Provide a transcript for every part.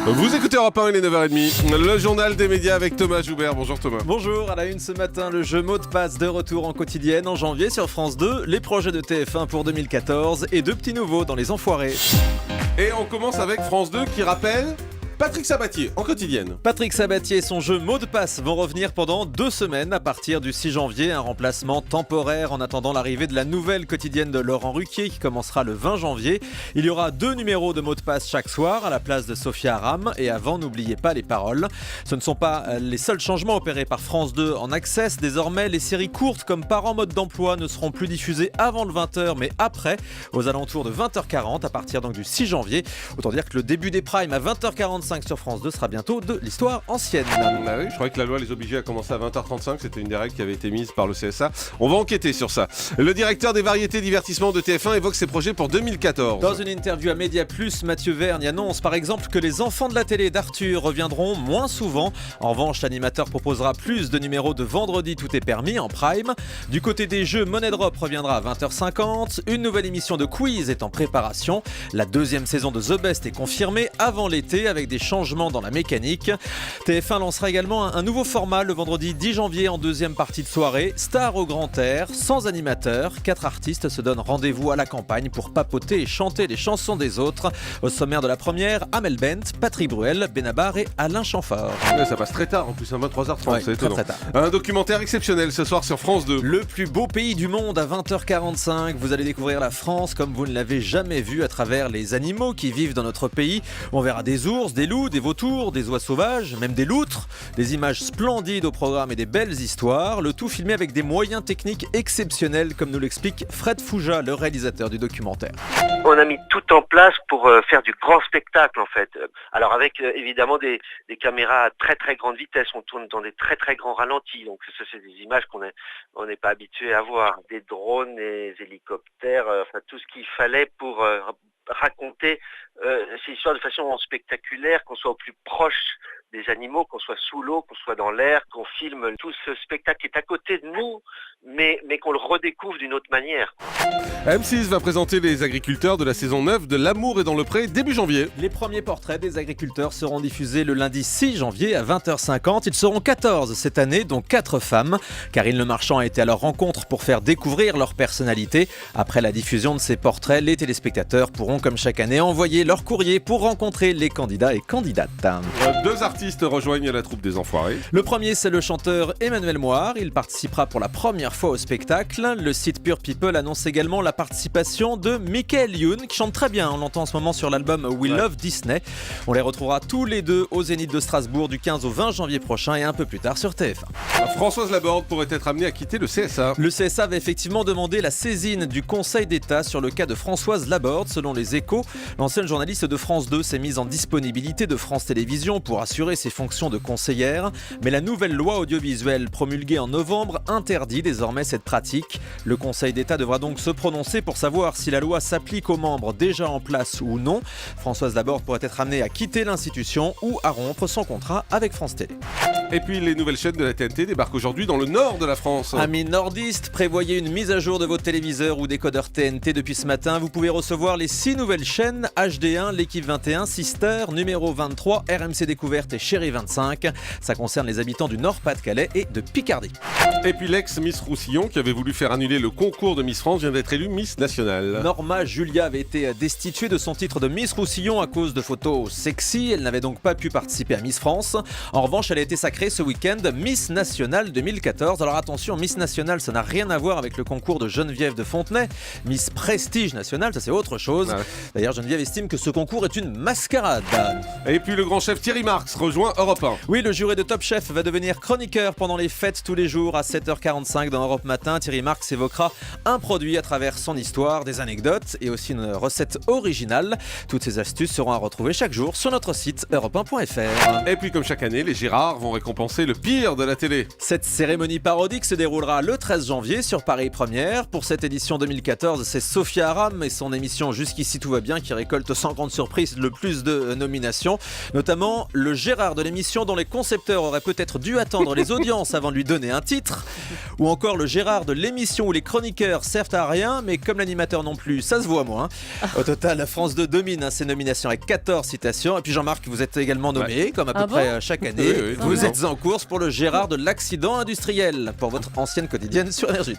Vous écoutez Europe 1, il est 9h30, le journal des médias avec Thomas Joubert. Bonjour Thomas. Bonjour, à la une ce matin, le jeu mot de passe de retour en quotidienne en janvier sur France 2, les projets de TF1 pour 2014 et deux petits nouveaux dans Les Enfoirés. Et on commence avec France 2 qui rappelle Patrick Sabatier en quotidienne. Patrick Sabatier et son jeu mot de passe vont revenir pendant 2 semaines à partir du 6 janvier, un remplacement temporaire en attendant l'arrivée de la nouvelle quotidienne de Laurent Ruquier qui commencera le 20 janvier. Il y aura 2 numéros de mots de passe chaque soir à la place de Sophia Aram et avant, n'oubliez pas les paroles. Ce ne sont pas les seuls changements opérés par France 2 en Access. Désormais, les séries courtes comme Parents mode d'emploi ne seront plus diffusées avant le 20h mais après, aux alentours de 20h40 à partir donc du 6 janvier. Autant dire que le début des primes à 20h45 sur France 2 sera bientôt de l'histoire ancienne. Bah oui, je croyais que la loi les obligeait à commencer à 20h35, c'était une des règles qui avait été mise par le CSA. On va enquêter sur ça. Le directeur des variétés divertissement de TF1 évoque ses projets pour 2014. Dans une interview à Média+, Mathieu Vergne annonce par exemple que les enfants de la télé d'Arthur reviendront moins souvent. En revanche, l'animateur proposera plus de numéros de Vendredi tout est permis en prime. Du côté des jeux, Money Drop reviendra à 20h50. Une nouvelle émission de quiz est en préparation. La 2e saison de The Best est confirmée avant l'été avec des changements dans la mécanique. TF1 lancera également un nouveau format le vendredi 10 janvier en 2e partie de soirée. Star au grand air, sans animateur. 4 artistes se donnent rendez-vous à la campagne pour papoter et chanter les chansons des autres. Au sommaire de la première, Amel Bent, Patrick Bruel, Benabar et Alain Chamfort. Ouais, ça passe très tard, en plus à 23h30, Ouais, c'est étonnant. très tard. Un documentaire exceptionnel ce soir sur France 2. Le plus beau pays du monde à 20h45. Vous allez découvrir la France comme vous ne l'avez jamais vue à travers les animaux qui vivent dans notre pays. On verra des ours, des loups, des vautours, des oies sauvages, même des loutres. Des images splendides au programme et des belles histoires. Le tout filmé avec des moyens techniques exceptionnels comme nous l'explique Fred Fouja, le réalisateur du documentaire. On a mis tout en place pour faire du grand spectacle en fait. Alors avec évidemment des caméras à très très grande vitesse, on tourne dans des très très grands ralentis, donc ça c'est des images on n'est pas habitué à voir. Des drones, des hélicoptères, enfin tout ce qu'il fallait pour raconter ces histoires de façon spectaculaire, qu'on soit au plus proche des animaux, qu'on soit sous l'eau, qu'on soit dans l'air, qu'on filme tout ce spectacle qui est à côté de nous, mais qu'on le redécouvre d'une autre manière. M6 va présenter les agriculteurs de la saison 9 de L'amour est dans le pré début janvier. Les premiers portraits des agriculteurs seront diffusés le lundi 6 janvier à 20h50. Ils seront 14 cette année, dont 4 femmes. Karine Le Marchand a été à leur rencontre pour faire découvrir leur personnalité. Après la diffusion de ces portraits, les téléspectateurs pourront, comme chaque année, envoyer leur courrier pour rencontrer les candidats et candidates. 2 artistes rejoignent la troupe des Enfoirés. Le premier, c'est le chanteur Emmanuel Moir. Il participera pour la première fois au spectacle. Le site Pure People annonce également la participation de Michael Youn, qui chante très bien. On l'entend en ce moment sur l'album We Love Disney. On les retrouvera tous les deux au Zénith de Strasbourg du 15 au 20 janvier prochain et un peu plus tard sur TF1. Françoise Laborde pourrait être amenée à quitter le CSA. Le CSA va effectivement demander la saisine du Conseil d'État sur le cas de Françoise Laborde. Selon les Échos, l'ancienne journaliste de France 2 s'est mise en disponibilité de France Télévisions pour assurer ses fonctions de conseillère. Mais la nouvelle loi audiovisuelle promulguée en novembre interdit désormais cette pratique. Le Conseil d'État devra donc se prononcer pour savoir si la loi s'applique aux membres déjà en place ou non. Françoise Laborde pourrait être amenée à quitter l'institution ou à rompre son contrat avec France Télé. Et puis les nouvelles chaînes de la TNT débarquent aujourd'hui dans le nord de la France. Amis nordistes, prévoyez une mise à jour de vos téléviseurs ou décodeurs TNT depuis ce matin. Vous pouvez recevoir les 6 nouvelles chaînes HD1, l'équipe 21, Sister, numéro 23, RMC Découverte et Chérie 25. Ça concerne les habitants du Nord-Pas-de-Calais et de Picardie. Et puis l'ex-Miss Roussillon, qui avait voulu faire annuler le concours de Miss France, vient d'être élue Miss Nationale. Norma Julia avait été destituée de son titre de Miss Roussillon à cause de photos sexy. Elle n'avait donc pas pu participer à Miss France. En revanche, elle a été sacrée ce week-end Miss Nationale 2014. Alors attention, Miss Nationale, ça n'a rien à voir avec le concours de Geneviève de Fontenay. Miss Prestige Nationale, ça c'est autre chose. Ouais. D'ailleurs, Geneviève estime que ce concours est une mascarade. Et puis le grand chef Thierry Marx rejoint Europe 1. Oui, le juré de Top Chef va devenir chroniqueur pendant les fêtes tous les jours à 7h45 dans Europe Matin. Thierry Marx évoquera un produit à travers son histoire, des anecdotes et aussi une recette originale. Toutes ces astuces seront à retrouver chaque jour sur notre site europe1.fr. Et puis comme chaque année, les Gérards vont récompenser récompenser le pire de la télé. Cette cérémonie parodique se déroulera le 13 janvier sur Paris Première. Pour cette édition 2014, c'est Sophia Aram et son émission Jusqu'ici tout va bien qui récolte sans grande surprise le plus de nominations. Notamment le Gérard de l'émission dont les concepteurs auraient peut-être dû attendre les audiences avant de lui donner un titre. Ou encore le Gérard de l'émission où les chroniqueurs servent à rien, mais comme l'animateur non plus, ça se voit moins. Au total, la France 2 domine ces nominations avec 14 citations. Et puis Jean-Marc, vous êtes également nommé, comme à peu près chaque année. Oui, vous êtes en course pour le Gérard de l'accident industriel, pour votre ancienne quotidienne sur Énergie.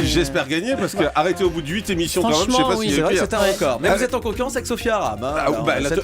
J'espère gagner parce que arrêter au bout de 8 émissions quand même, je sais pas oui, si c'est vrai que c'est un record. Mais vous êtes en concurrence avec Sophia Aram.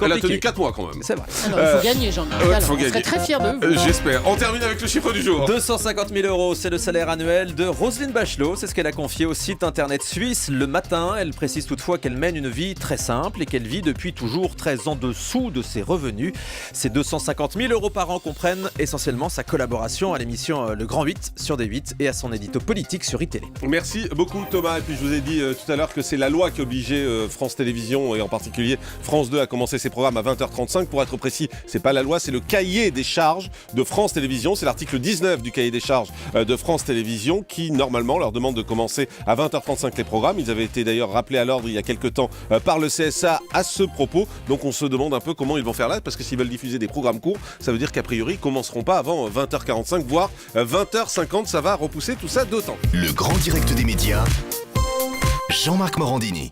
Elle a tenu 4 mois quand même. C'est vrai. Alors, il faut gagner, Jean-Marc. Ouais, Alors, faut on gagner. serait très fiers de vous. J'espère. On termine avec le chiffre du jour. 250 000 €, c'est le salaire annuel de Roselyne Bachelot. C'est ce qu'elle a confié au site internet suisse Le Matin. Elle précise toutefois qu'elle mène une vie très simple et qu'elle vit depuis toujours très en dessous de ses revenus. Ces 250 000 € par an comprennent essentiellement sa collaboration à l'émission Le Grand 8 sur D8 et à son édito politique sur iTélé. Merci beaucoup Thomas. Et puis je vous ai dit tout à l'heure que c'est la loi qui obligeait France Télévisions et en particulier France 2 à commencer ses programmes à 20h35. Pour être précis, c'est pas la loi, c'est le cahier des charges de France Télévisions. C'est l'article 19 du cahier des charges de France Télévisions qui normalement leur demande de commencer à 20h35 les programmes. Ils avaient été d'ailleurs rappelés à l'ordre il y a quelques temps par le CSA à ce propos. Donc on se demande un peu comment ils vont faire là, parce que s'ils veulent diffuser des programmes courts, ça veut dire qu'a priori ils commenceront pas avant 20h45 voire 20h50. Ça va repousser tout ça d'autant. Le grand direct des médias, Jean-Marc Morandini.